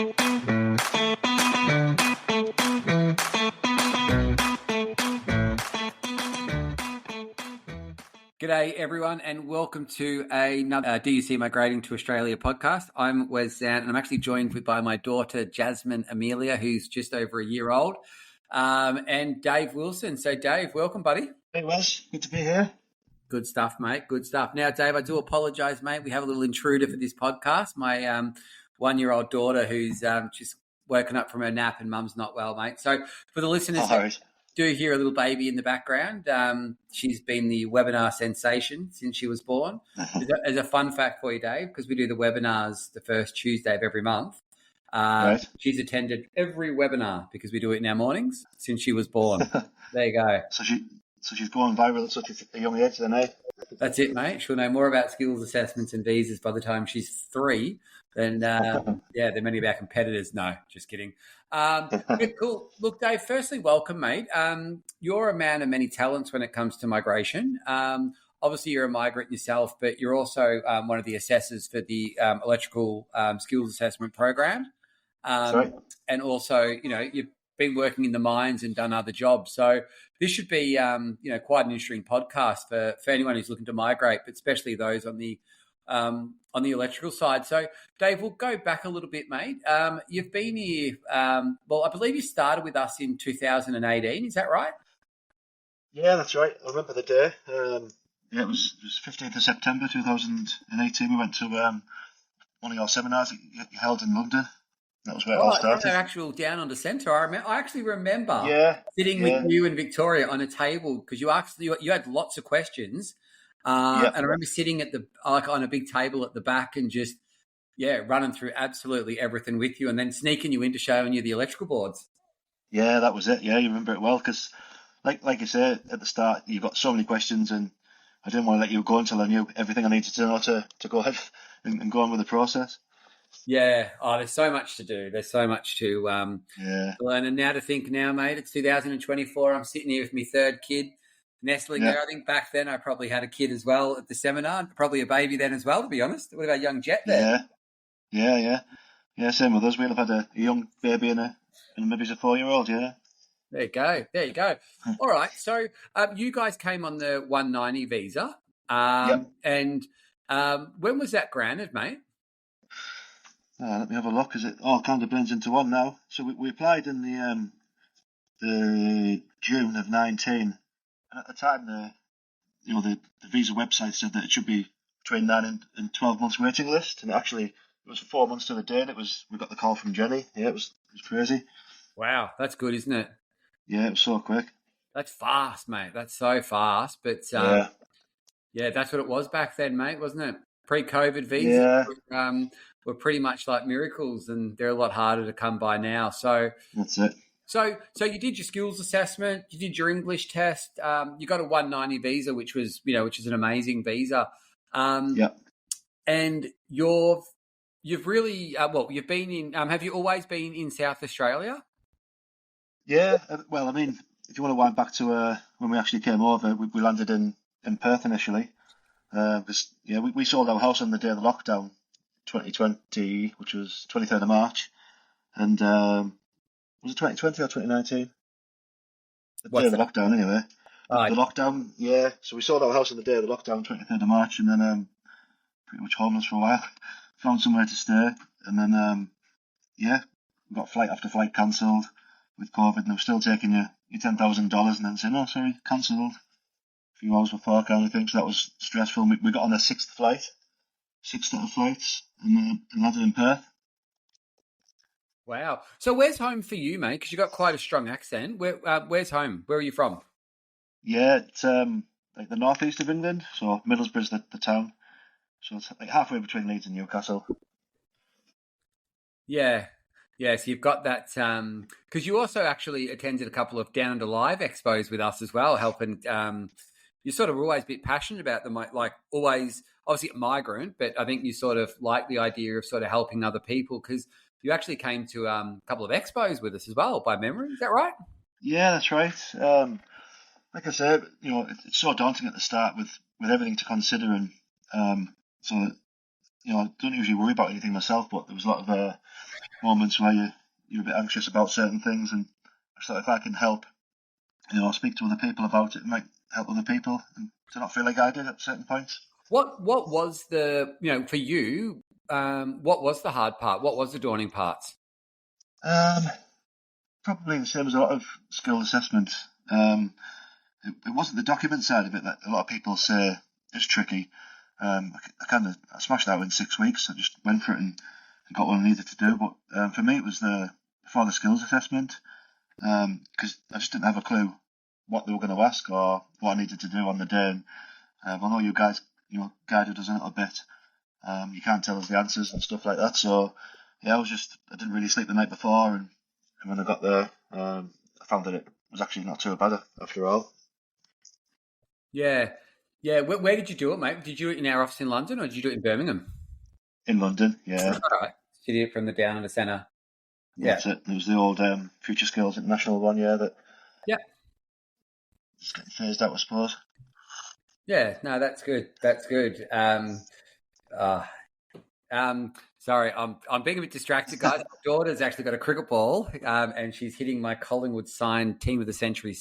G'day everyone and welcome to another DUC Migrating to Australia podcast. I'm Wes Zant and I'm actually joined by my daughter Jasmine Amelia, who's just over a year old, and Dave Wilson. So Dave, welcome buddy. Hey Wes, good to be here. Good stuff, mate. Good stuff. Now, Dave, I do apologise, mate. We have a little intruder for this podcast. My 1-year-old daughter who's just woken up from her nap and mum's not well, mate. So for the listeners, do hear a little baby in the background. She's been the webinar sensation since she was born. As a fun fact for you, Dave, because we do the webinars the first Tuesday of every month, right. She's attended every webinar because we do it in our mornings since she was born. There you go. So she's going viral at such a young age then, eh? That's it, mate. She'll know more about skills assessments and visas by the time she's 3 than many of our competitors. No, just kidding. Good, cool. Look, Dave, firstly, welcome, mate. You're a man of many talents when it comes to migration. Obviously, you're a migrant yourself, but you're also one of the assessors for the electrical skills assessment program. And also, you've been working in the mines and done other jobs. So this should be, quite an interesting podcast for anyone who's looking to migrate, but especially those on the electrical side. So, Dave, we'll go back a little bit, mate. You've been here, I believe you started with us in 2018. Is that right? Yeah, that's right. I remember the day. It was 15th of September 2018. We went to one of your seminars that you held in London. That was where it all started. Actual down on the centre. I actually remember sitting with you and Victoria on a table because you had lots of questions. And I remember sitting at on a big table at the back and just running through absolutely everything with you, and then sneaking you into showing you the electrical boards. Yeah, that was it. Yeah, you remember it well because, like you said at the start, you got so many questions, and I didn't want to let you go until I knew everything I needed to know to go ahead and go on with the process. Yeah. Oh, there's so much to do. There's so much to learn. And now to think now, mate, it's 2024. I'm sitting here with my third kid. Nestling there. I think back then I probably had a kid as well at the seminar, probably a baby then as well, to be honest. What about young Jet there? Yeah, same with us. We'll have had a young baby and maybe a 4-year-old, yeah. There you go. All right, so you guys came on the 190 visa. And when was that granted, mate? Let me have a look, because it all kind of blends into one now. So we applied in the June of 19. And at the time, the visa website said that it should be between 9 and 12 months waiting list, and actually it was 4 months to the day. And we got the call from Jenny. Yeah, it was crazy. Wow, that's good, isn't it? Yeah, it was so quick. That's fast, mate. That's so fast. But that's what it was back then, mate, wasn't it? Pre-COVID visas were pretty much like miracles, and they're a lot harder to come by now. So that's it. So you did your skills assessment, you did your English test, you got a 190 visa, which is an amazing visa. And you've really, you've been in, have you always been in South Australia? Yeah, well, I mean, if you want to wind back to when we actually came over, we landed in Perth initially. Because we sold our house on the day of the lockdown, 2020, which was 23rd of March. And was it 2020 or 2019? The day of the lockdown, anyway. The lockdown, yeah. So we sold our house on the day of the lockdown, 23rd of March, and then pretty much homeless for a while. Found somewhere to stay, and then we got flight after flight cancelled with COVID, and they were still taking your $10,000, and then saying, "Oh, sorry, cancelled." A few hours before kind of thing, so that was stressful. We got on a 6th flight, 6 set of flights, and landed in Perth. Wow. So where's home for you, mate? Because you've got quite a strong accent. Where's home? Where are you from? Yeah, it's like the northeast of England. So Middlesbrough's the town. So it's like halfway between Leeds and Newcastle. Yeah. So you've got that, because you also actually attended a couple of Down Under Live expos with us as well, helping. You're sort of always a bit passionate about them, like always, obviously a migrant, but I think you sort of like the idea of sort of helping other people because you actually came to a couple of expos with us as well, by memory. Is that right? Yeah, that's right. Like I said, it's so daunting at the start with everything to consider, and so don't usually worry about anything myself. But there was a lot of moments where you're a bit anxious about certain things, and I thought if I can help, speak to other people about it, it might help other people and to not feel like I did at certain points. What was the, for you? What was the hard part? What was the daunting parts? Um, Probably the same as a lot of skill assessment. It wasn't the document side of it that a lot of people say is tricky. I smashed that in 6 weeks. I just went for it and got what I needed to do. But for me, it was for the skills assessment, because I just didn't have a clue what they were going to ask or what I needed to do on the day. And I know you guys, guided us a little bit. You can't tell us the answers and stuff like that. So yeah, I didn't really sleep the night before, and when I got there, I found that it was actually not too bad after all. Yeah, yeah. Where did you do it, mate? Did you do it in our office in London, or did you do it in Birmingham? In London, yeah, All right, so you did it from the down in the centre. Yeah, that's it. It was the old Future Skills International one, yeah, that yeah, just getting phased out, I suppose. yeah. No, that's good. That's good. Uh, Sorry, I'm being a bit distracted, guys. My daughter's actually got a cricket ball, and she's hitting my Collingwood signed Team of the Century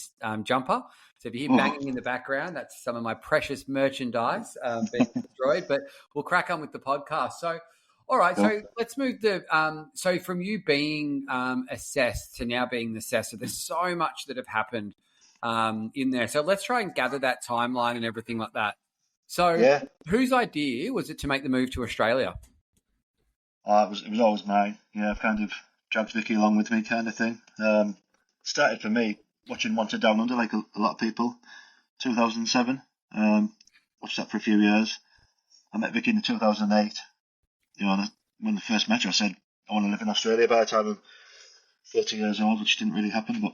jumper. So if you hear Oh, banging in the background, that's some of my precious merchandise being destroyed. But we'll crack on with the podcast. So, all right. cool. So let's move the. So from you being assessed to now being the assessor, there's so much that have happened in there. So let's try and gather that timeline and everything like that. So, Yeah, whose idea was it to make the move to Australia? it was always mine. Yeah, I've kind of dragged Vicky along with me, kind of thing. Started for me watching Wanted Down Under, like a lot of people. 2007. Watched that for a few years. I met Vicky in 2008. When I first met her, I said I want to live in Australia by the time I'm 30 years old, which didn't really happen. But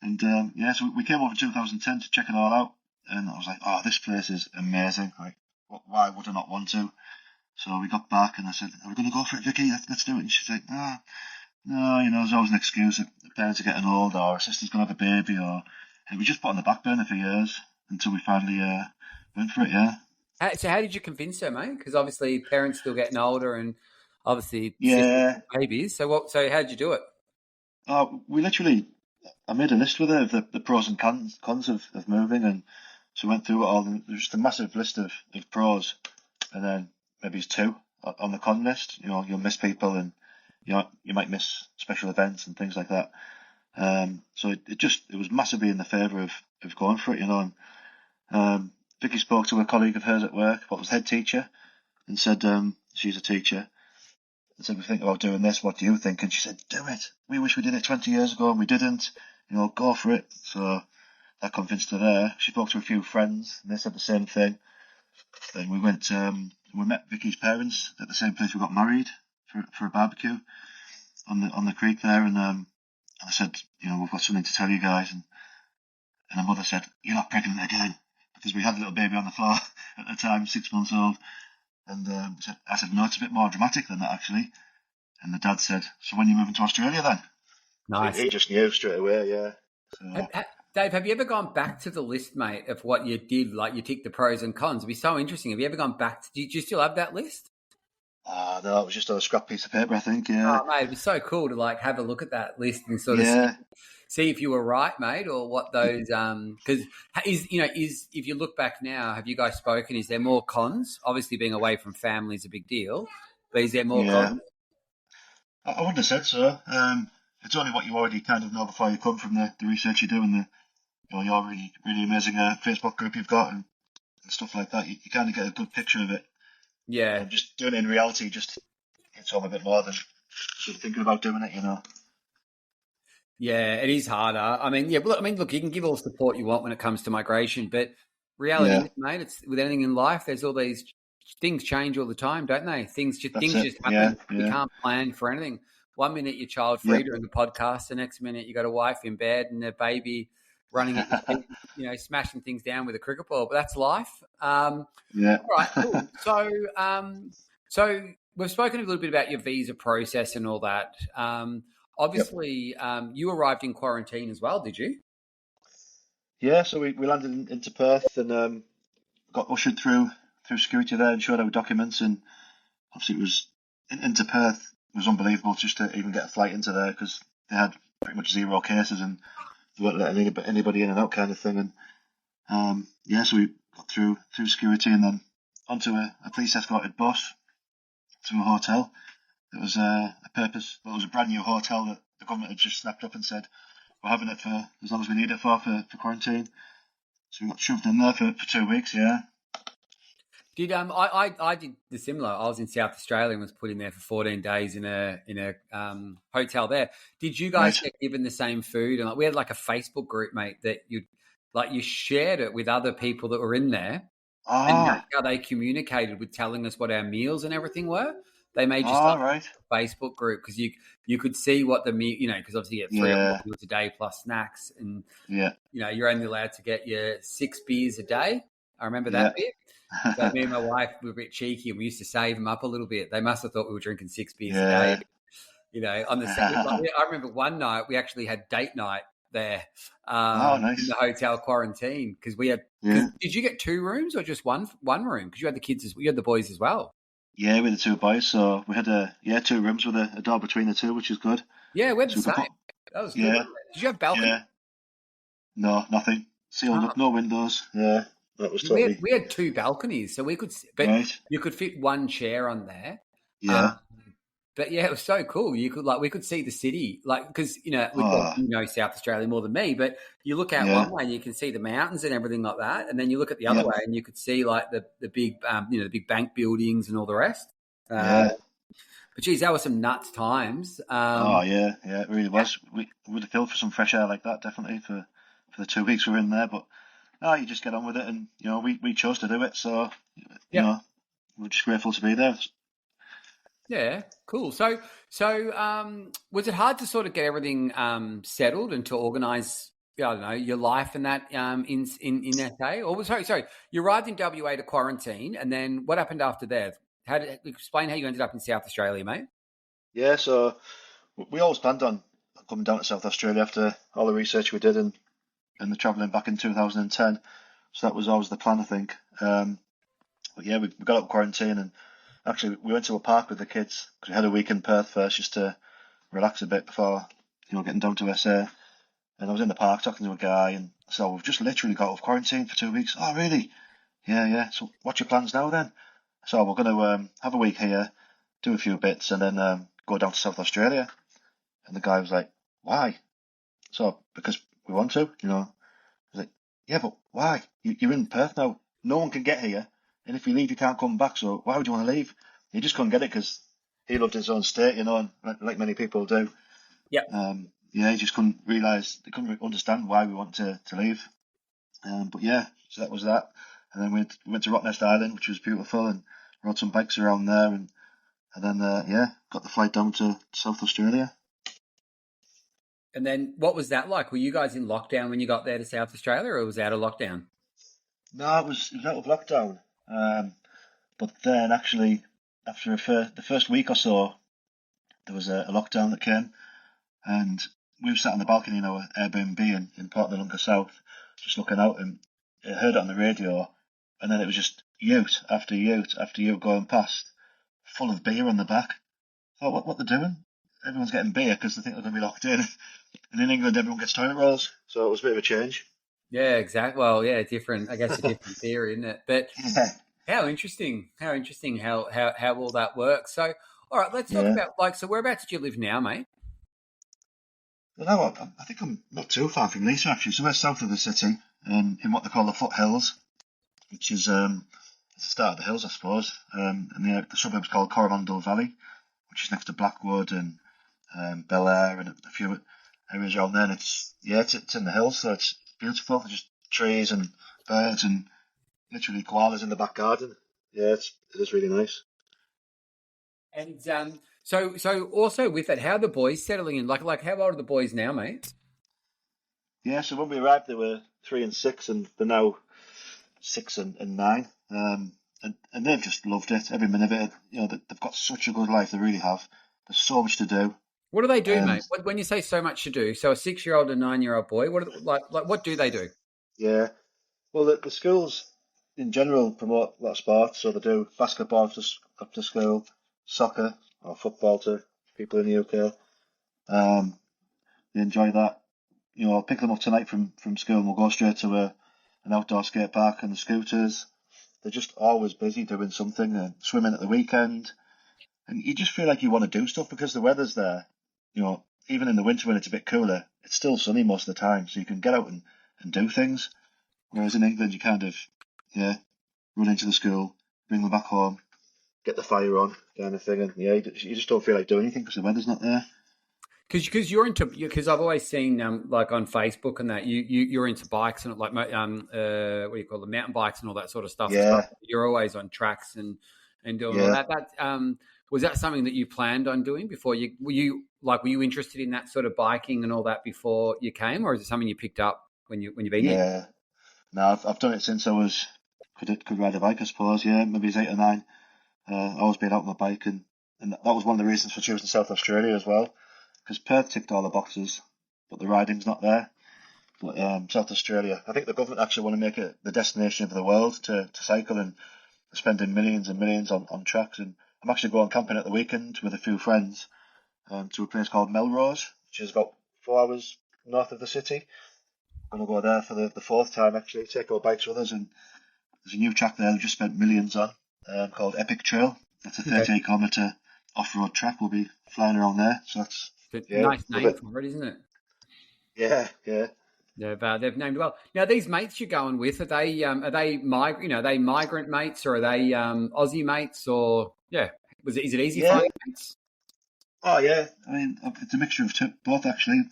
and yeah, so we came over in 2010 to check it all out, and I was like, oh, this place is amazing. Like, why would I not want to? So we got back, and I said, are we going to go for it, Vicky? Let's do it. And she's like, no, there's always an excuse that the parents are getting old, or our sister's going to have a baby, or and we just put on the back burner for years until we finally went for it. Yeah. So how did you convince her, mate? Because obviously parents still getting older, and obviously sisters Yeah. and babies. So what? So how did you do it? I made a list with her of the pros and cons of moving, and so went through it all. And there's just a massive list of pros, and then maybe it's two on the con list. You'll miss people, and you might miss special events and things like that. So it was massively in the favour of going for it. And Vicky spoke to a colleague of hers at work, what was head teacher, and said she's a teacher. And said, we think about doing this. What do you think? And she said, do it. We wish we did it 20 years ago and we didn't. Go for it. So that convinced her there. She spoke to a few friends and they said the same thing. Then we met Vicky's parents at the same place we got married for a barbecue on the creek there. And I said, we've got something to tell you guys. And her mother said, you're not pregnant again. Because we had a little baby on the floor at the time, 6 months old. And I said, no, it's a bit more dramatic than that, actually. And the dad said, so when are you moving to Australia then? So Nice. he just knew straight away, yeah. So, Dave, have you ever gone back to the list, mate, of what you did? Like you ticked the pros and cons. It'd be so interesting. Have you ever gone back? Do you still have that list? no, it was just on a scrap piece of paper, I think, yeah. Oh, mate, it'd be so cool to like have a look at that list and sort of Yeah, see if you were right, mate, or what those because is if you look back now, have you guys spoken? Is there more cons? Obviously, being away from family is a big deal, but is there more yeah. cons? I wouldn't have said so. It's only what you already kind of know before you come from the research you do and your really, really amazing Facebook group you've got and stuff like that. You kind of get a good picture of it. Yeah, Just doing it in reality just hits home a bit more than sort of thinking about doing it. yeah, it is harder. I mean, yeah, look, you can give all the support you want when it comes to migration, but reality, Yeah, is, mate, it's with anything in life. There's all these things change all the time, don't they? that's Things it. just Yeah, happen. You yeah, can't plan for anything. One minute you're child free yep. during the podcast, the next minute you got a wife in bed and a baby running at your feet, smashing things down with a cricket ball. But that's life. Yeah. All right, cool. So we've spoken a little bit about your visa process and all that. Yep. Obviously, you arrived in quarantine as well, did you? Yeah, so we landed into Perth and got ushered through security there and showed our documents and obviously it was into Perth. was unbelievable just to even get a flight into there because they had pretty much zero cases and they weren't letting anybody in and out kind of thing. And so we got through security and then onto a police escorted bus to a hotel. It was it was a brand new hotel that the government had just snapped up and said we're having it for as long as we need it for quarantine. So we got shoved in there for 2 weeks. Yeah. Did I did the similar. I was in South Australia and was put in there for 14 days in a hotel there. Did you guys get given the same food? And we had like a Facebook group, mate, that you shared it with other people that were in there, and that's how they communicated with telling us what our meals and everything were. They made just a Facebook group because you could see what the meal, because obviously you get 3 or 4 meals a day plus snacks, and you're only allowed to get your 6 beers a day. I remember that bit. So me and my wife were a bit cheeky and we used to save them up a little bit. They must have thought we were drinking 6 beers a day. On the I remember one night we actually had date night there nice. in the hotel quarantine because we had. Did you get 2 rooms or just one room? Because you had the kids, you had the boys as well. Yeah, we had the 2 boys, so we had 2 rooms with a door between the 2, which is good. Yeah, we had the same. That was good. Did you have balcony? Yeah. No, nothing. Sealed up, no windows. Yeah. That was totally... we had 2 balconies, so we could, but you could fit 1 chair on there. Yeah. But yeah, it was so cool. You could we could see the city, because you know South Australia more than me. But you look out one way and you can see the mountains and everything like that, and then you look at the other way and you could see like the big the big bank buildings and all the rest. But geez, that was some nuts times. It really was. We would have filled for some fresh air like that, definitely for the 2 weeks we were in there. But you just get on with it, and we chose to do it, so we're just grateful to be there. Yeah, cool. So, was it hard to sort of get everything settled and to organise, your life and that in SA? Or sorry, you arrived in WA to quarantine, and then what happened after that? Explain how you ended up in South Australia, mate? Yeah, so we always planned on coming down to South Australia after all the research we did and the travelling back in 2010. So that was always the plan, I think. But yeah, we got out of quarantine and actually we went to a park with the kids because we had a week in Perth first just to relax a bit before getting down to SA. And I was in the park talking to a guy and so we've just literally got out of quarantine for 2 weeks. Oh really? Yeah. So what's your plans now then? So we're going to have a week here, do a few bits, and then go down to South Australia. And the guy was like, "Why?" So because we want to, I was like, "Yeah, but why? You're in Perth now. No one can get here, and if you leave, you can't come back. So why would you want to leave?" He just couldn't get it because he loved his own state, and like many people do. Yeah. He just couldn't realise, they couldn't understand why we want to leave. But yeah, so that was that. And then we went to Rottnest Island, which was beautiful, and rode some bikes around there, and then got the flight down to South Australia. And then what was that like? Were you guys in lockdown when you got there to South Australia, or was it out of lockdown? No, it was out of lockdown. But then actually, after the first week or so, there was a lockdown that came, and we were sat on the balcony in our Airbnb in Port Noarlunga South, just looking out, and I heard it on the radio, and then it was just ute after ute after ute going past, full of beer on the back. I thought, what they're doing? Everyone's getting beer because they think they're going to be locked in. And in England, everyone gets toilet rolls, so it was a bit of a change. Yeah, exactly. Well, yeah, different. I guess a different theory, isn't it? But how interesting! How interesting! How all that works. So, all right, let's talk about so whereabouts do you live now, mate? Well, I think I'm not too far from Lisa actually. So we're south of the city, in what they call the foothills, which is the start of the hills, I suppose. And the suburb's called Coromandel Valley, which is next to Blackwood and Bel Air and a few areas around there. And it's in the hills, so it's beautiful. There's just trees and birds and literally koalas in the back garden. Yeah, it is really nice. And so also with that, how are the boys settling in? Like how old are the boys now, mate? Yeah, so when we arrived, they were 3 and 6, and they're now 6 and 9. And they've just loved it, every minute of it. They've got such a good life, they really have. There's so much to do. What do they do, mate? When you say so much to do, so a 6-year-old and 9-year-old boy, what do they do? Yeah, well, the schools in general promote a lot of sports, so they do basketball after school, soccer or football to people in the UK. They enjoy that. I'll pick them up tonight from school and we'll go straight to an outdoor skate park and the scooters. They're just always busy doing something and swimming at the weekend. And you just feel like you want to do stuff because the weather's there. Even in the winter when it's a bit cooler, it's still sunny most of the time, so you can get out and do things. Whereas in England, you kind of, run into the school, bring them back home, get the fire on, kind of thing, and you just don't feel like doing anything because the weather's not there. Because I've always seen like on Facebook and that you're into bikes and like what do you call them, mountain bikes and all that sort of stuff as well. Yeah, You're always on tracks and doing all yeah, that. Was that something that you planned on doing before were you interested in that sort of biking and all that before you came, or is it something you picked up when you've been here? yeah. No, I've done it since I was could ride a bike, I suppose. Yeah, maybe it's 8 or 9. Always been out on my bike, and that was one of the reasons for choosing South Australia as well, because Perth ticked all the boxes, but the riding's not there. But South Australia, I think the government actually want to make it the destination of the world to cycle, and spending millions and millions on tracks. And I'm actually going camping at the weekend with a few friends to a place called Melrose, which is about 4 hours north of the city. I'm going to go there for the fourth time actually, take our bikes with us, and there's a new track there they've just spent millions on called Epic Trail. That's a Okay. 38-kilometre off-road track. We'll be flying around there, so that's, But yeah, nice love name it. for it, isn't it? Yeah, yeah. They've named well. Now these mates you're going with, are they migrant mates, or are they Aussie mates, or is it easy Yeah. finding mates? Oh, yeah. I mean, it's a mixture of both, actually.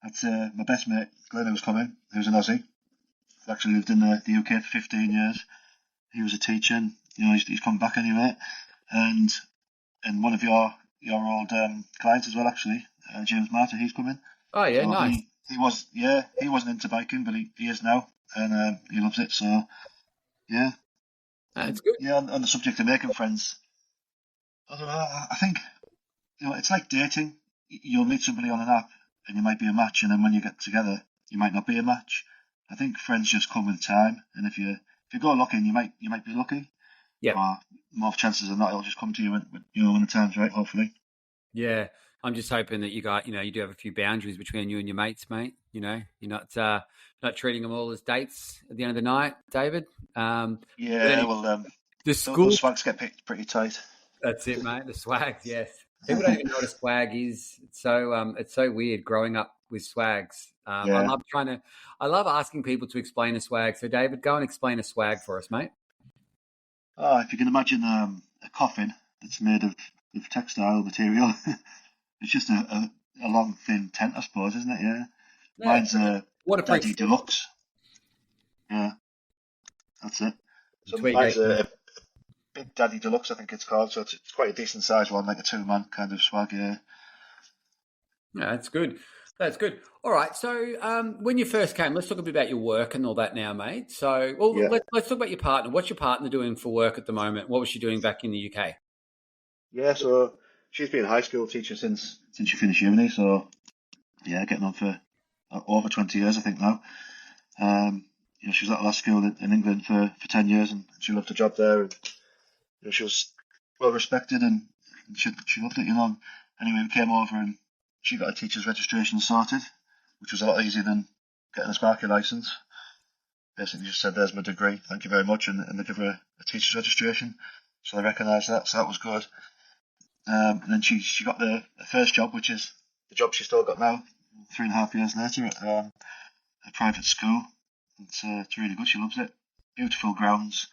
That's my best mate, Glenn, who's coming, who's an Aussie. He's actually lived in the UK for 15 years. He was a teacher, and, he's come back anyway. And one of your old clients as well, actually, James Martin, he's coming. Oh yeah, So nice. he wasn't into biking, but he is now, and he loves it. So yeah, It's good. yeah. On the subject of making friends, I don't know. I think it's like dating. You'll meet somebody on an app, and you might be a match, and then when you get together, you might not be a match. I think friends just come with time, and if you go looking, you might be lucky, Yeah, or more chances than not, it'll just come to you when the time's right. Hopefully. yeah. I'm just hoping that you do have a few boundaries between you and your mates, mate. You're not treating them all as dates at the end of the night, David. But Yeah, anyway, well, the those school. swags get pretty tight. That's it, mate. The swags, yes. People don't even know what a swag is. It's so weird growing up with swags. Yeah. I love asking people to explain a swag. So, David, go and explain a swag for us, mate. Oh, if you can imagine a coffin that's made of textile material, it's just a long, thin tent, I suppose, isn't it? Yeah. Yeah, Mine's a waterproof. Daddy Deluxe. Yeah, that's it. So Tweet. mine's a Big Daddy Deluxe, I think it's called. So it's quite a decent sized one, like a two-man kind of swag. Yeah. Yeah, that's good. That's good. All right. So, when you first came, let's talk a bit about your work and all that now, mate. So, well, Yeah. let's talk about your partner. What's your partner doing for work at the moment? What was she doing back in the UK? Yeah. So she's been a high school teacher since she finished uni. So yeah, getting on for over 20 years, I think now. She was at the last school in England for 10 years, and she loved her job there. And she was well respected, and she loved it. Anyway, we came over, and she got a teacher's registration sorted, which was a lot easier than getting a Sparky license. Basically, just said, "There's my degree, thank you very much," and they give her a teacher's registration. So they recognised that, so that was good. And then she got the first job, which is the job she's still got now, 3.5 years later, at a private school. It's really good. She loves it. Beautiful grounds.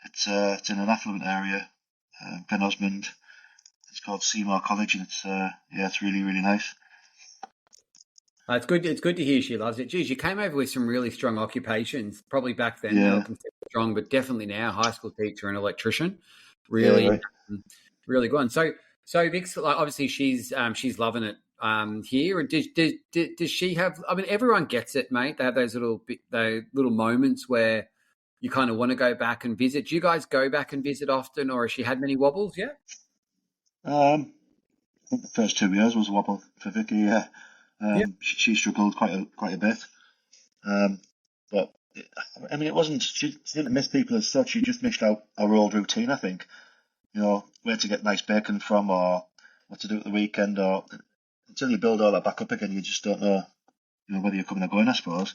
It's in an affluent area, Glen Osmond. It's called Seymour College, and it's really really nice. It's good. It's good to hear she loves it. Geez, you came over with some really strong occupations. Probably back then they were Yeah, considered strong, but definitely now, high school teacher and electrician, yeah, really, right. really good. And so Vic's like, obviously she's loving it here. And does she have? I mean, everyone gets it, mate. They have those little moments where you kind of want to go back and visit. Do you guys go back and visit often, or has she had many wobbles? Yeah. I think the first 2 years was a wobble for Vicky. Yeah, Yeah. she struggled quite a bit. Um, but I mean, it wasn't. She didn't miss people as such. She just missed out our old routine. I think. Where to get nice bacon from, or what to do at the weekend, or until you build all that back up again, you just don't know, whether you're coming or going, I suppose.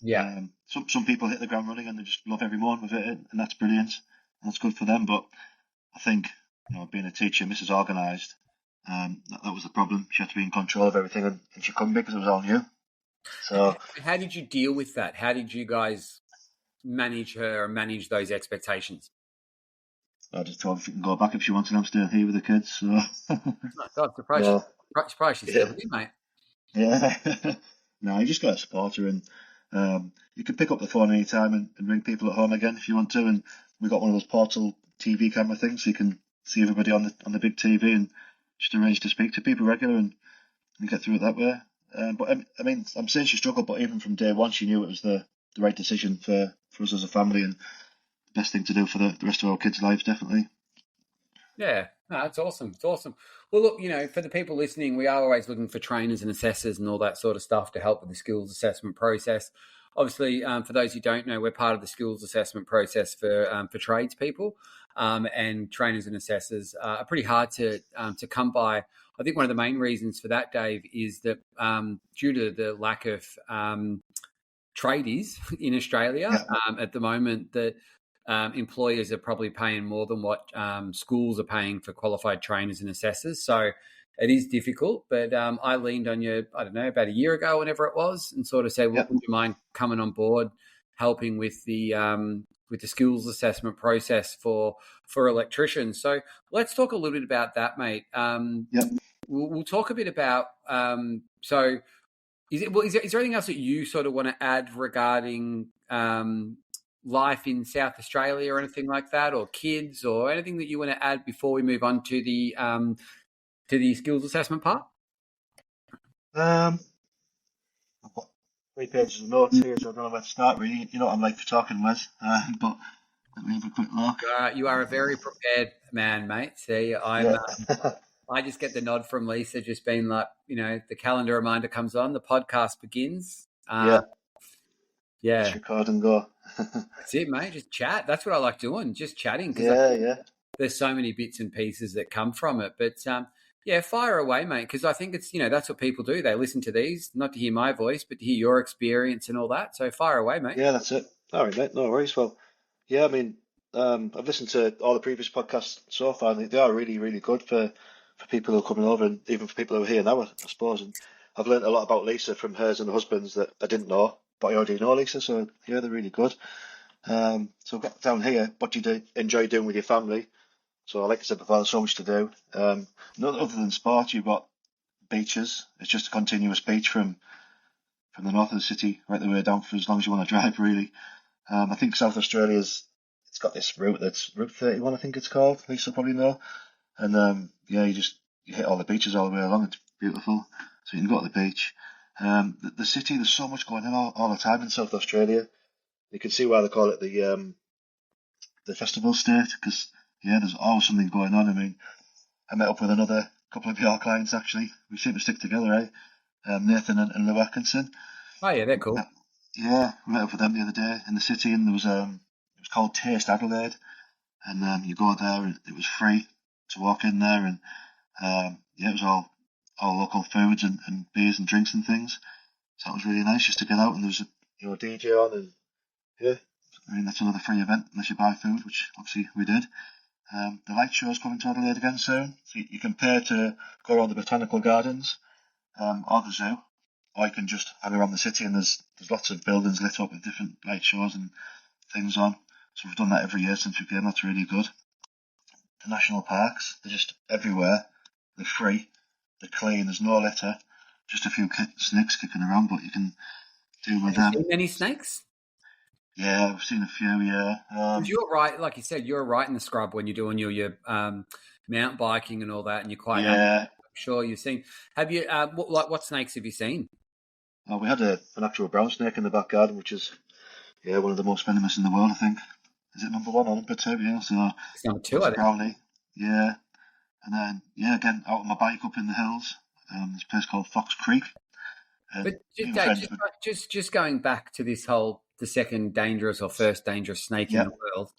Yeah. Some people hit the ground running and they just love every moment of it, and that's brilliant, and that's good for them. But I think, being a teacher, Mrs. Organised, that was the problem. She had to be in control of everything, and she couldn't because it was all new. So How did you deal with that? How did you guys manage her and manage those expectations? I just told her she can go back if she wants, and I'm still here with the kids. So Oh, God, no, surprised she's still yeah, here, mate. yeah. No, you just got to support her, and you can pick up the phone anytime and ring people at home again if you want to. And we got one of those portal TV camera things, so you can see everybody on the big TV and just arrange to speak to people regular and get through it that way. But I mean, I'm saying she struggled, but even from day one, she knew it was the right decision for us as a family, and the best thing to do for the rest of our kids' lives, definitely. Yeah, no, that's awesome. It's awesome. Well, look, for the people listening, we are always looking for trainers and assessors and all that sort of stuff to help with the skills assessment process. Obviously, for those who don't know, we're part of the skills assessment process for tradespeople, and trainers and assessors are pretty hard to come by. I think one of the main reasons for that, Dave, is that due to the lack of tradies in Australia Yeah, at the moment, that employers are probably paying more than what schools are paying for qualified trainers and assessors. So it is difficult, but I leaned on you, I don't know, about a year ago, whenever it was, and sort of said, yeah, look, would you mind coming on board, helping with the skills assessment process for electricians? So let's talk a little bit about that, mate. yeah. We'll talk a bit about so. Is there anything else that you sort of want to add regarding life in South Australia or anything like that, or kids, or anything that you want to add before we move on to the skills assessment part? Um, I've got 3 pages of notes here, so I don't know where to start. Really, you know what I'm like for talking, Wes. But let me have a quick look. You are a very prepared man, mate. See, Yeah, I just get the nod from Lisa, just being like, the calendar reminder comes on, the podcast begins. yeah. Press Yeah, record and go. that's it, mate. Just chat. That's what I like doing, just chatting, because Yeah, yeah. there's so many bits and pieces that come from it. But yeah, fire away, mate, because I think it's, that's what people do. They listen to these, not to hear my voice, but to hear your experience and all that. So fire away, mate. Yeah, that's it. All right, mate. No worries. Well, yeah, I mean, I've listened to all the previous podcasts so far, and they are really, really good for people who are coming over, and even for people who are here now, I suppose. And I've learned a lot about Lisa from hers and the husbands that I didn't know, but I already know Lisa, so yeah, they're really good. So I've got down here, what do you enjoy doing with your family? So like I said before, there's so much to do. Not other than sport, you've got beaches. It's just a continuous beach from the north of the city right the way down for as long as you want to drive, really. I think South Australia's it's got this route that's Route 31, I think it's called. Lisa probably know. And yeah, you hit all the beaches all the way along. It's beautiful. So you can go to the beach. The city, there's so much going on all the time in South Australia. You can see why they call it the festival state, because yeah, there's always something going on. I mean, I met up with another couple of your clients actually. We seem to stick together, eh? Nathan and Lou Atkinson. Oh, yeah, they're cool. Yeah, we met up with them the other day in the city, and there was it was called Taste Adelaide, and you go there, and it was free to walk in there, and yeah, it was all local foods and beers and drinks and things. So it was really nice just to get out, and there was a DJ on, and yeah, I mean that's another free event unless you buy food, which obviously we did. The light show's coming to Adelaide again soon, so you can pay to go around the botanical gardens or the zoo, or you can just hang around the city, and there's lots of buildings lit up with different light shows and things on. So we've done that every year since we came. That's really good. The national parks, they're just everywhere. They're free. They're clean. There's no litter. Just a few snakes kicking around, but you can deal with Have you them. seen any snakes? Yeah, we've seen a few. Yeah. Because you're right, like you said, you're right in the scrub when you're doing your mountain biking and all that, and you're quite Yeah. I'm sure you've seen. Have you what snakes have you seen? We had an actual brown snake in the back garden, which is yeah one of the most venomous in the world. I think. Is it number one or number two? Yeah. So It's number two, that's I a think. brownie. Yeah. And then yeah, again out on my bike up in the hills. There's a place called Fox Creek, and But me and my Dave, friends would. just going back to this whole the second dangerous or first dangerous snake in Yeah. the world.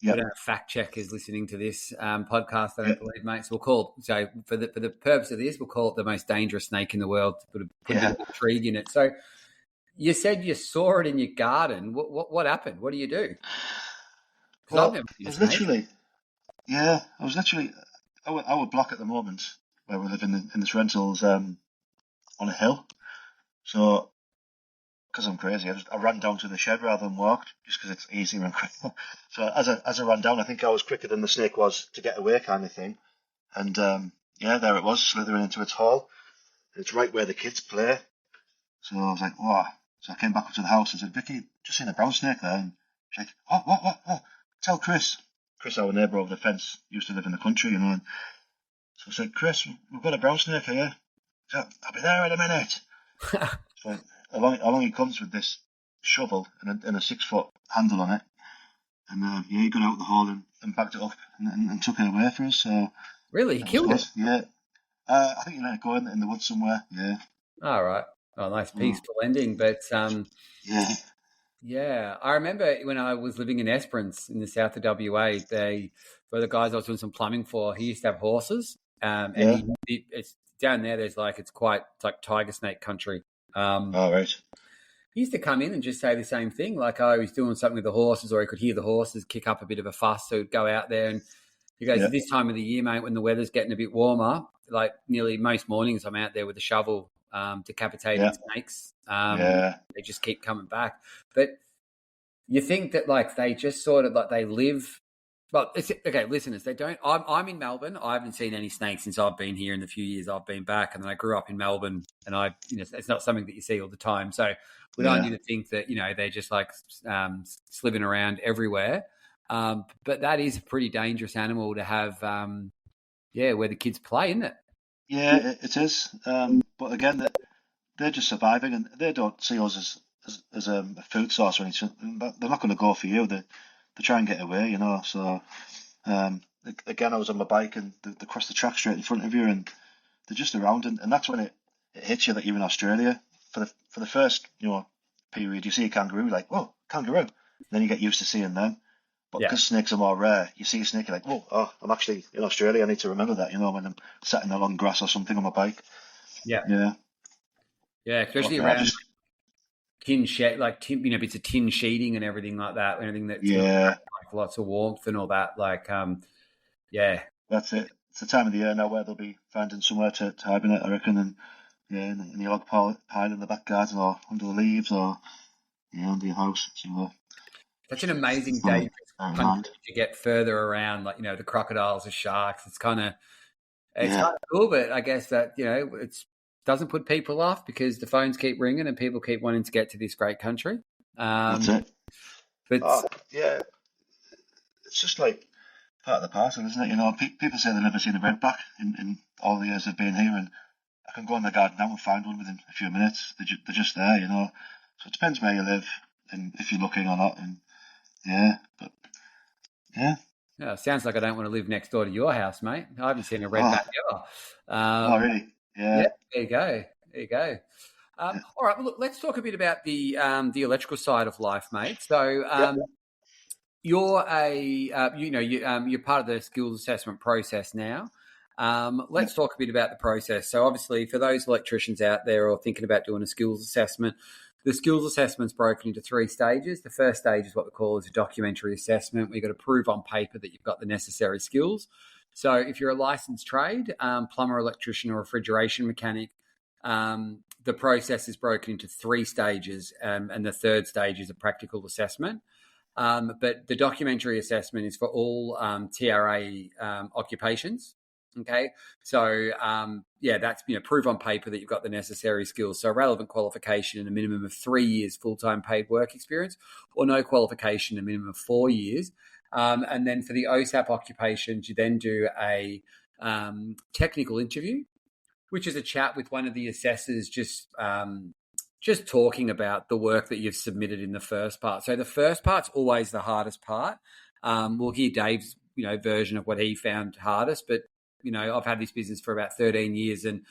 I Yeah. don't have fact checkers listening to this podcast. I Yeah. don't believe, mate. So we'll call it. So for the purpose of this, we'll call it the most dangerous snake in the world to put a bit Yeah. of intrigue in it. So you said you saw it in your garden. What happened? What do you do? Because I've Well, never seen I a was snake. literally, I was literally, our block at the moment where we live in this rentals on a hill. So, because I'm crazy, I ran down to the shed rather than walked, just because it's easier and quicker. So as I ran down, I think I was quicker than the snake was to get away, kind of thing. And yeah, there it was, slithering into its hole. It's right where the kids play. So I was like, wow. So I came back up to the house and said, Vicky, just seen a brown snake there. And she's like, what? Tell Chris. Chris, our neighbour over the fence, used to live in the country, you know. And so I said, Chris, we've got a brown snake here. He said, I'll be there in a minute. So along he comes with this shovel and a 6 foot handle on it. And yeah, he got out the hole and backed it up and took it away for us. So Really, he that was killed good. it. Yeah. I think he let it go in the woods somewhere. Yeah. All right. Oh, nice Oh, peaceful ending. But yeah. yeah, I remember when I was living in Esperance in the south of WA. For the guys I was doing some plumbing for, he used to have horses. And Yeah. it's down there. It's like tiger snake country. All right. He used to come in and just say the same thing, like, oh, he's doing something with the horses, or he could hear the horses kick up a bit of a fuss, so he'd go out there and he goes, Yeah. this time of the year, mate, when the weather's getting a bit warmer, like nearly most mornings I'm out there with a shovel, decapitating Yeah. snakes. Yeah. They just keep coming back. But you think that like they just sort of like they live. Well, okay, listeners, they don't. I'm in Melbourne. I haven't seen any snakes since I've been here in the few years I've been back, and then I grew up in Melbourne, and it's not something that you see all the time. So we don't Yeah. need to think that they're just like sliving around everywhere. But that is a pretty dangerous animal to have. Where the kids play, isn't it? Yeah, it is. But again, they're just surviving, and they don't see us as a food source or anything. They're not going to go for you. They try and get away, you know. So again, I was on my bike and they cross the track straight in front of you, and they're just around, and that's when it hits you that you're in Australia for the first period. You see a kangaroo, like, whoa, kangaroo. Then you get used to seeing them. But Yeah, because snakes are more rare, you see a snake, you're like, whoa, oh, I'm actually in Australia. I need to remember that, when I'm sat in the long grass or something on my bike. yeah, Yeah. yeah. But Especially yeah, around just tin shed, like bits of tin sheeting and everything like that. Anything that's going to yeah, like lots of warmth and all that. Like, yeah, that's it. It's the time of the year now where they'll be finding somewhere to hibernate, I reckon, and yeah, in your log pile in the back garden or under the leaves or under your house. So such an amazing, something dangerous to bear in country mind. to get further around, like the crocodiles, the sharks. It's Yeah, kind of cool, but I guess that it doesn't put people off because the phones keep ringing and people keep wanting to get to this great country. that's Um, it. but Oh, yeah, it's just like part of the parcel, isn't it? People say they've never seen a redback in all the years they've been here, and I can go in the garden now and find one within a few minutes. They're just there. So it depends where you live and if you're looking or not. And yeah, but yeah. sounds like I don't want to live next door to your house, mate. I haven't seen a Oh, redback ever. oh, Um, really? yeah, Yeah, there you go. There you go. yeah, All right, well, look, let's talk a bit about the electrical side of life, mate. So, yeah, you're part of the skills assessment process now. yeah, Let's talk a bit about the process. So, obviously, for those electricians out there or thinking about doing a skills assessment, the skills assessment's broken into 3 stages. The first stage is what we call is a documentary assessment. We've got to prove on paper that you've got the necessary skills. So, if you're a licensed trade, plumber, electrician, or refrigeration mechanic, the process is broken into 3 stages, and the third stage is a practical assessment. But the documentary assessment is for all TRA occupations. Okay, so that's prove on paper that you've got the necessary skills. So relevant qualification and a minimum of 3 years full-time paid work experience, or no qualification, a minimum of 4 years. And then for the OSAP occupations, you then do a technical interview, which is a chat with one of the assessors, just talking about the work that you've submitted in the first part. So the first part's always the hardest part. We'll hear Dave's version of what he found hardest, but I've had this business for about 13 years, and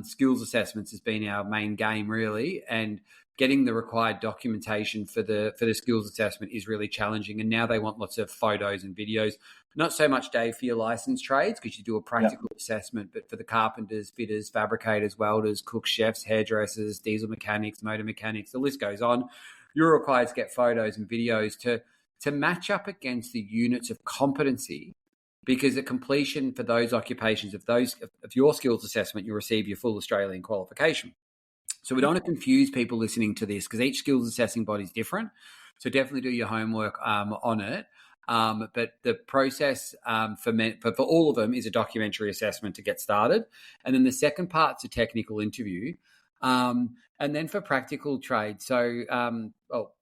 skills assessments has been our main game, really. And getting the required documentation for the skills assessment is really challenging. And now they want lots of photos and videos. Not so much, Dave, for your licensed trades, because you do a practical assessment, but for the carpenters, fitters, fabricators, welders, cooks, chefs, hairdressers, diesel mechanics, motor mechanics, the list goes on. You're required to get photos and videos to match up against the units of competency, because at completion for those occupations of your skills assessment, you receive your full Australian qualification. So we don't want to confuse people listening to this, because each skills assessing body is different. So definitely do your homework on it. But the process for all of them is a documentary assessment to get started. And then the second part's a technical interview. And then for practical trade, so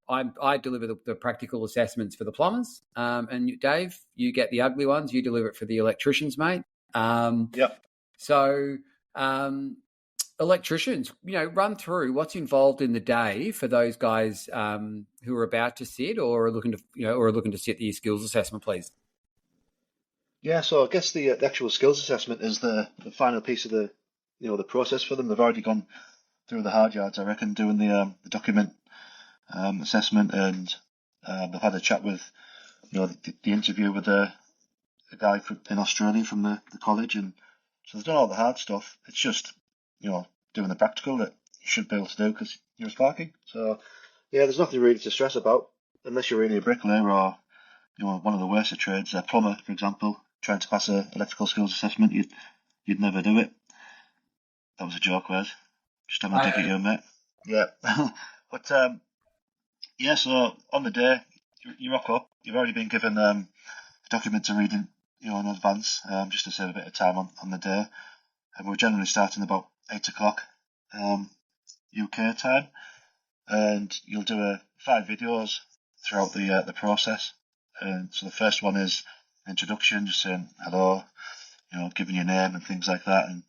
I deliver the practical assessments for the plumbers. And Dave, you get the ugly ones. You deliver it for the electricians, mate. So electricians, run through what's involved in the day for those guys who are about to sit or are looking to sit the skills assessment, please. Yeah, so I guess the actual skills assessment is the final piece of the process for them. They've already gone through the hard yards, I reckon, doing the document assessment, and they've had a chat with the interview with a guy in Australia from the college, and so they've done all the hard stuff. It's just doing the practical that you should be able to do because you're sparking. So yeah, there's nothing really to stress about unless you're really a bricklayer or one of the worst of trades, a plumber, for example, trying to pass a electrical skills assessment. You'd never do it. That was a joke, Wes. Just having a dig at you, mate. Yeah. But yeah, so on the day you rock up, you've already been given a document to read in advance, just to save a bit of time on the day. And we're generally starting about 8 o'clock UK time, and you'll do 5 videos throughout the process. And so the first one is introduction, just saying hello, giving your name and things like that, and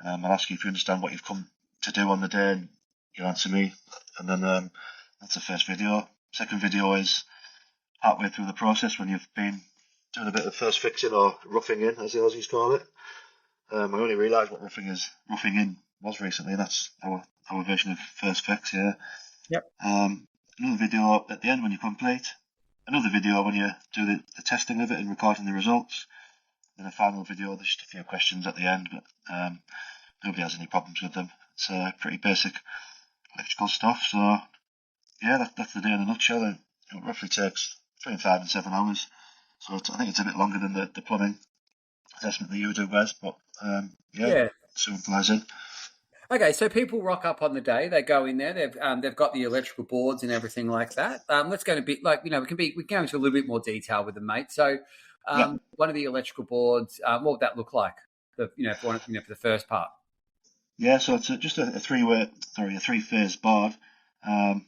I'll ask you if you understand what you've come to do on the day, and you answer me, and then that's the first video. Second video is halfway through the process when you've been doing a bit of first fixing or roughing in, as the Aussies call it. I only realised what roughing in was recently, and that's our version of first fix. Yeah. Yep. Another video at the end when you complete. Another video when you do the testing of it and recording the results. Then a final video. There's just a few questions at the end, but nobody has any problems with them. It's pretty basic electrical stuff. So yeah, that's the day in a nutshell. It roughly takes between 5 and 7 hours. So I think it's a bit longer than the plumbing assessment that you do, Wes, but yeah. Simple as it. Okay, so people rock up on the day. They go in there. They've got the electrical boards and everything like that. Let's go a bit we can go into a little bit more detail with them, mate. So, one of the electrical boards, what would that look like? For the first part. Yeah, so it's just a three-phase board.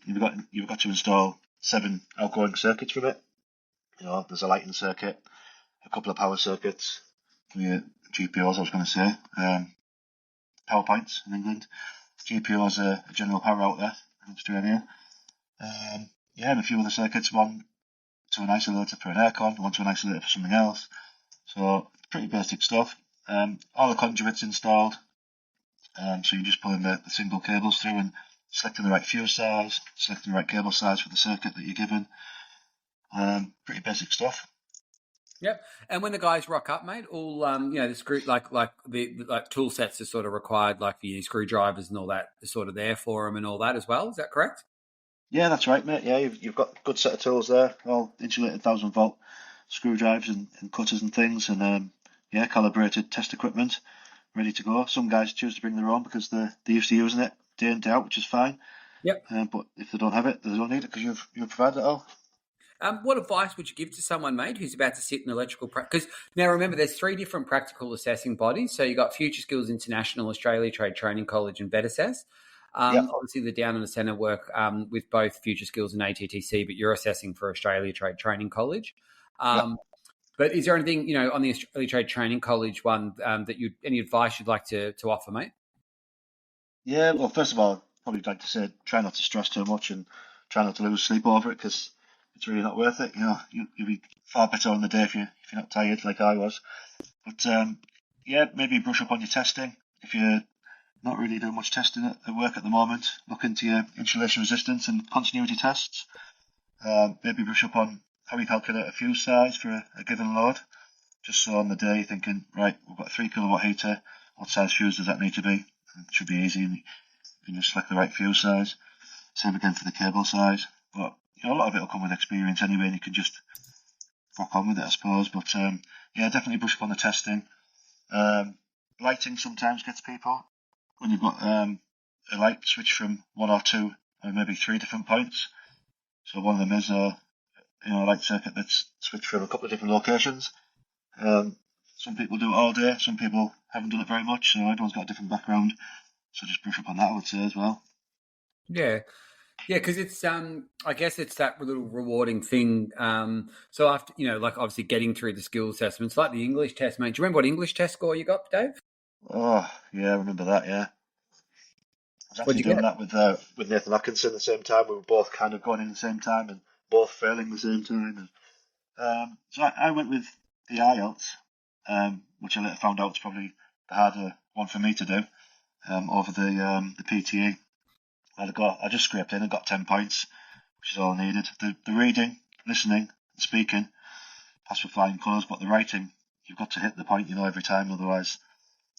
You've got to install 7 outgoing circuits from it. There's a lighting circuit, a couple of power circuits, GPOs, I was going to say, power points in England. GPOs are a general power outlet in Australia. And a few other circuits, one to an isolator for an aircon, one to an isolator for something else. So pretty basic stuff. All the conduits installed. So you're just pulling the single cables through and selecting the right fuse size, selecting the right cable size for the circuit that you're given. Pretty basic stuff. Yep. And when the guys rock up, mate, all the screw like the tool sets are sort of required, like the screwdrivers and all that, are sort of there for them and all that as well. Is that correct? Yeah, that's right, mate. Yeah, you've got a good set of tools there, all insulated 1000-volt screwdrivers and cutters and things, and calibrated test equipment ready to go. Some guys choose to bring their own because they're used to using it day in, day out, which is fine. Yep. But if they don't have it, they don't need it because you've provided it all. What advice would you give to someone, mate, who's about to sit in electrical practice? Because now remember, there's 3 different practical assessing bodies. So you've got Future Skills International, Australia Trade Training College, and VetAssess. Obviously, the Down Under Centre work with both Future Skills and ATTC, but you're assessing for Australia Trade Training College. But is there anything, on the Australia Trade Training College one any advice you'd like to offer, mate? Yeah, well, first of all, I'd probably like to say try not to stress too much and try not to lose sleep over it because it's really not worth it. You'll be far better on the day if you're not tired like I was. But maybe brush up on your testing. If you're not really doing much testing at work at the moment. Look into your insulation resistance and continuity tests. Maybe brush up on how you calculate a fuse size for a given load. Just so on the day you're thinking, right, we've got a 3 kilowatt heater, what size fuse does that need to be? It should be easy, and you can just select the right fuse size. Same again for the cable size. But a lot of it will come with experience anyway, and you can just rock on with it, I suppose. But definitely brush up on the testing. Lighting sometimes gets people when you've got a light switch from 1 or 2 or maybe 3 different points. So one of them is a light circuit that's switched from a couple of different locations. Some people do it all day, some people haven't done it very much, so everyone's got a different background. So just brush up on that, I would say, as well. Yeah. Yeah, because it's I guess it's that little rewarding thing. So after obviously getting through the skill assessments, like the English test, mate. Do you remember what English test score you got, Dave? Oh yeah, I remember that. Yeah, I was What'd actually you doing get? that with Nathan Atkinson at the same time. We were both kind of going in the same time and both failing the same time. And so I went with the IELTS, which I later found out was probably the harder one for me to do over the PTE. I just scraped in and got 10 points, which is all I needed. The reading, listening, and speaking passed with flying colours, but the writing, you've got to hit the point, every time. Otherwise,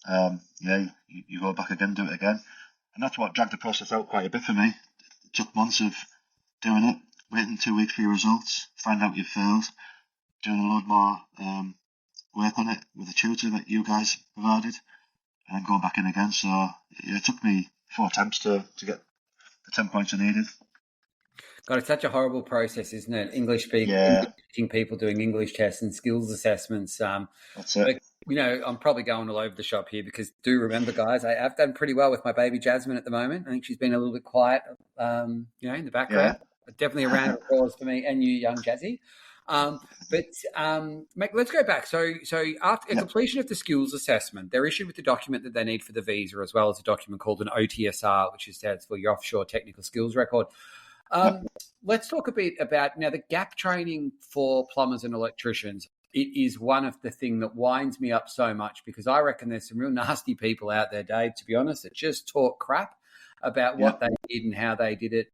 you go back again, do it again, and that's what dragged the process out quite a bit for me. It took months of doing it, waiting 2 weeks for your results, find out you've failed, doing a lot more work on it with a tutor that you guys provided, and then going back in again. So it took me 4 attempts to get the 10 points I needed. God, it's such a horrible process, isn't it? English Yeah, speaking people doing English tests and skills assessments. that's it. But, I'm probably going all over the shop here because do remember, guys, I've done pretty well with my baby Jasmine at the moment. I think she's been a little bit quiet, in the background. Yeah. But definitely a round of applause for me and you, young Jazzy. Mate, let's go back. So after Yep. completion of the skills assessment, they're issued with the document that they need for the visa, as well as a document called an OTSR, which stands for your Offshore Technical Skills Record. Let's talk a bit about now the gap training for plumbers and electricians. It is one of the things that winds me up so much because I reckon there's some real nasty people out there, Dave, to be honest, that just talk crap about what they did and how they did it.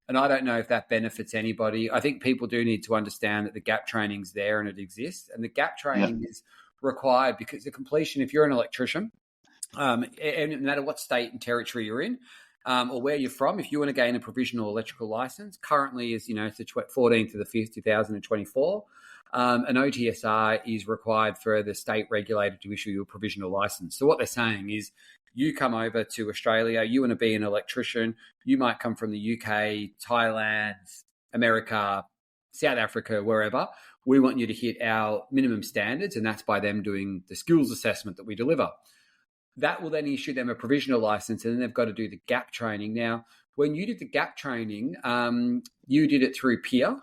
And I don't know if that benefits anybody. I think people do need to understand that the gap training's there and it exists. And the gap training is required because the completion, if you're an electrician, and no matter what state and territory you're in, or where you're from, if you want to gain a provisional electrical license, currently is, it's the 14th of the 5th, 2024. An OTSR is required for the state regulator to issue you a provisional license. So what they're saying is you come over to Australia, you want to be an electrician, you might come from the UK, Thailand, America, South Africa, wherever. We want you to hit our minimum standards, and that's by them doing the skills assessment that we deliver. That will then issue them a provisional license, and then they've got to do the gap training. Now, when you did the gap training, you did it through peer,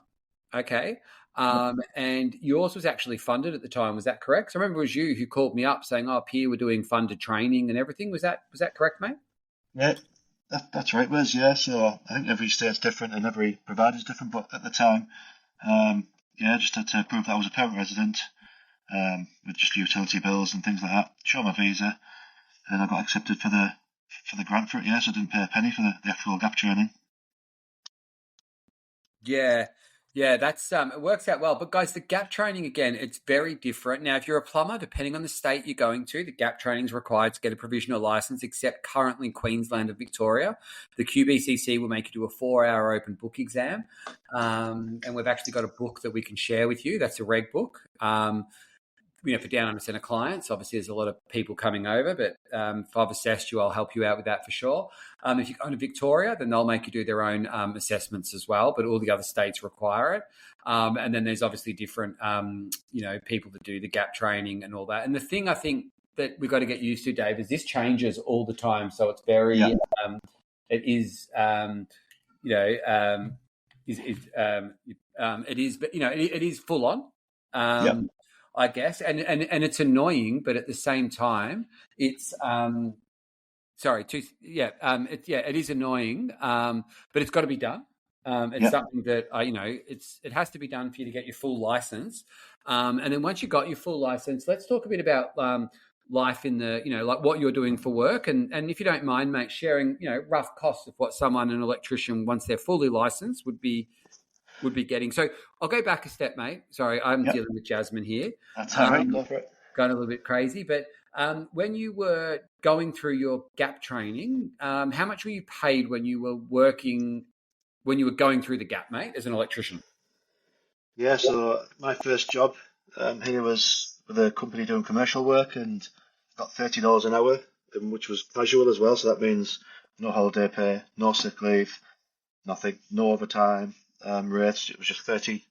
okay? And yours was actually funded at the time. Was that correct? So I remember it was you who called me up saying, peer were doing funded training and everything. Was that correct, mate? Yeah, that's right, Wes. Yeah, so I think every state's different and every provider's different, but at the time, just had to prove that I was a permanent resident with just utility bills and things like that, show my visa, and I got accepted for the grant for it. Yeah, so I didn't pay a penny for the actual gap training. Yeah, that's it works out well. But guys, the gap training again, it's very different. Now, if you're a plumber, depending on the state you're going to, the gap training is required to get a provisional license, except currently in Queensland and Victoria. The QBCC will make you do a 4-hour open book exam. And we've actually got a book that we can share with you. That's a reg book. For down under centre clients, obviously there's a lot of people coming over, but if I've assessed you, I'll help you out with that for sure. If you go to Victoria, then they'll make you do their own assessments as well, but all the other states require it. And then there's obviously different, people that do the gap training and all that. And the thing I think that we've got to get used to, Dave, is this changes all the time. So it's very, it is, it is full on. I guess, and it's annoying, but at the same time, it's it is annoying, but it's got to be done. It's something that it has to be done for you to get your full license, and then once you got your full license, let's talk a bit about life in the, like what you're doing for work, and if you don't mind, mate, sharing, rough costs of what someone, an electrician, once they're fully licensed, would be getting. So I'll go back a step, mate. Sorry, I'm Yep. dealing with Jasmine here. That's all right. Go for it. Going a little bit crazy, but when you were going through your gap training, how much were you paid when you were going through the gap, mate, as an electrician? Yeah, so my first job here was with a company doing commercial work and got $30 an hour, which was casual as well. So that means no holiday pay, no sick leave, nothing, no overtime rates. It was just $30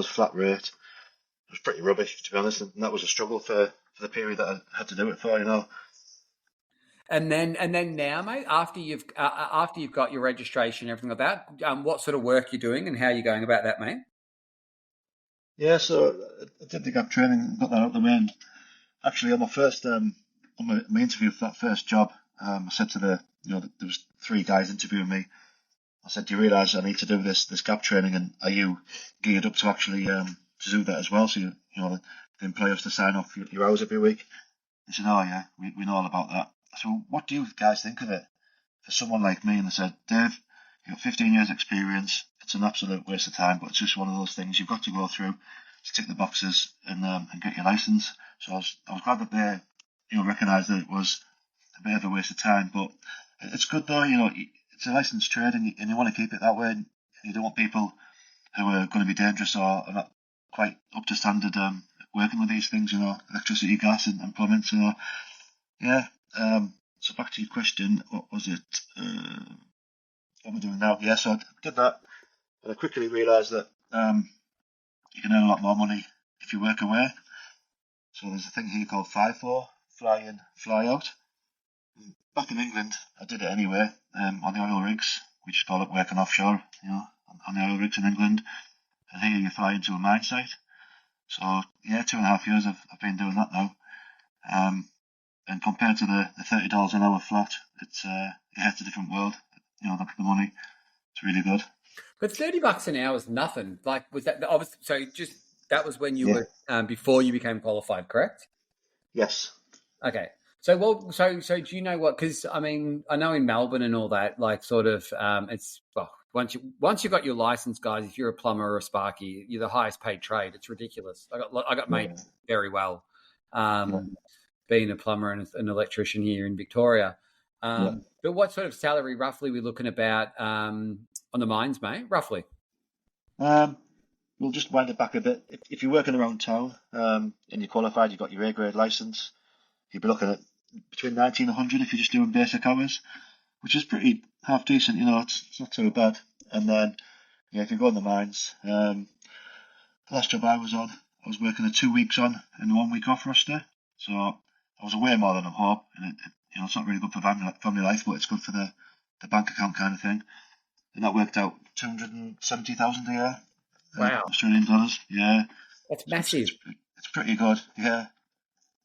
flat rate. It was pretty rubbish, to be honest, and that was a struggle for the period that I had to do it for. And then now, mate, after you've got your registration, everything like that, what sort of work you're doing and how you're going about that, mate? Yeah, so I did the gap training and got that out of the way. And actually, on my first on my interview for that first job, I said to there was three guys interviewing me. I said, "Do you realise I need to do this gap training, and are you geared up to actually to do that as well? So the employer has to sign off your hours every week." They said, "Oh yeah, we know all about that." So what do you guys think of it for someone like me? And they said, "Dave, you've got 15 years experience. It's an absolute waste of time, but it's just one of those things you've got to go through to tick the boxes and get your license." So I was glad that they recognised that it was a bit of a waste of time, but it's good though. It's a licensed trade, and you want to keep it that way. And you don't want people who are going to be dangerous or are not quite up to standard working with these things. Electricity, gas, and plumbing. So yeah. So back to your question, what was it? What am I doing now? Yeah, so I did that, and I quickly realised that you can earn a lot more money if you work away. So there's a thing here called FIFO, fly in, fly out. Back in England, I did it anyway, on the oil rigs. We just call it working offshore, on the oil rigs in England. And here you fly into a mine site. So yeah, 2.5 years I've been doing that now. And compared to the $30 an hour flat, it's a different world. The money, it's really good. But $30 an hour is nothing. Like, was that so? Just that was when you Yeah. were before you became qualified, correct? Yes. Okay. So so do you know what? Because I mean, I know in Melbourne and all that, like, sort of, it's once you got your license, guys. If you're a plumber or a sparky, you're the highest paid trade. It's ridiculous. I got made very well, being a plumber and an electrician here in Victoria. But what sort of salary roughly we looking about on the mines, mate? Roughly. We'll just wind it back a bit. If you're working around town and you're qualified, you've got your A-grade license, you'd be looking at between 90 and 100 if you're just doing basic hours, which is pretty half decent. It's not too bad. And then, if you go in the mines, the last job I was on, I was working a 2 weeks on and 1 week off roster. So I was away more than I'm home, and it's not really good for family life, but it's good for the bank account kind of thing. And that worked out 270,000 a year. Wow, Australian dollars. Yeah, that's massive. It's pretty good. Yeah,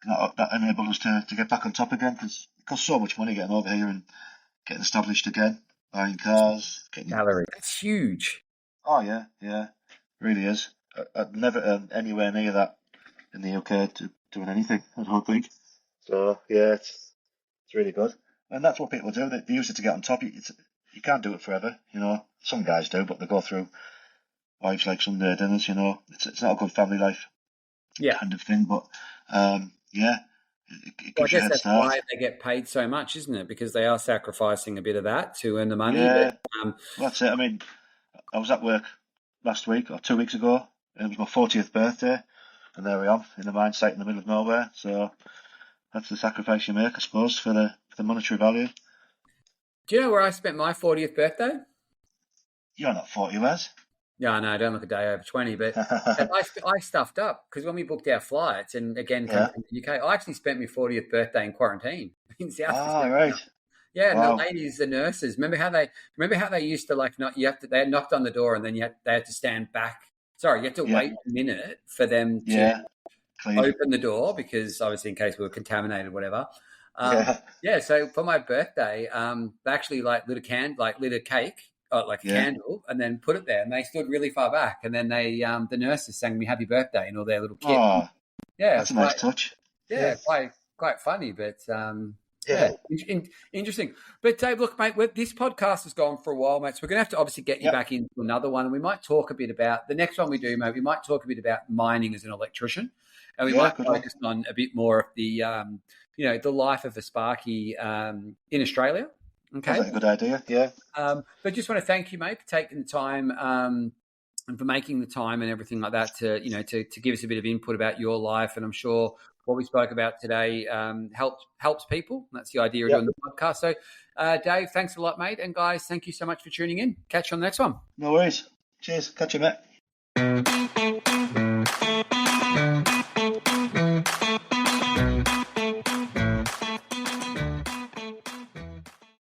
that enabled us to get back on top again, because it costs so much money getting over here and getting established again, buying cars, Salary. That's huge. Oh yeah, really is. I'd never earned anywhere near that in the UK doing anything, I don't think. So yeah, it's really good, and that's what people do. They use it to get on top. You can't do it forever, Some guys do, but they go through wives like Sunday dinners. It's not a good family life, kind of thing. But yeah, it gives you a head start. Why they get paid so much, isn't it? Because they are sacrificing a bit of that to earn the money. Yeah, well, that's it. I mean, I was at work last week or 2 weeks ago, and it was my 40th birthday, and there we are in the mine site in the middle of nowhere. So that's the sacrifice you make, I suppose, for the monetary value. Do you know where I spent my 40th birthday? You're not 40, Wes. No, I don't look a day over 20, but I stuffed up because when we booked our flights, and again, come from the UK, I actually spent my 40th birthday in quarantine in South Australia. Right. Yeah, wow. And the ladies, the nurses, remember how they used to they had knocked on the door and then they had to stand back. Sorry, you had to wait a minute for them to open the door, because obviously in case we were contaminated, whatever. So for my birthday, they actually lit a cake, a candle, and then put it there, and they stood really far back, and then they the nurses sang me happy birthday and all their little kids. Oh, yeah, that's a nice touch. Yeah, quite quite funny, but Yeah. interesting. But Dave, look, mate, this podcast has gone for a while, mate. So we're going to have to obviously get you back into another one, and we might talk a bit about the next one we do, mate. We might talk a bit about mining as an electrician, and we might focus on a bit more of the the life of a Sparky in Australia. Okay, that's a good idea. Yeah. But just want to thank you, mate, for taking the time and for making the time and everything like that to give us a bit of input about your life. And I'm sure what we spoke about today helps people. That's the idea of doing the podcast. So, Dave, thanks a lot, mate. And guys, thank you so much for tuning in. Catch you on the next one. No worries. Cheers. Catch you, mate.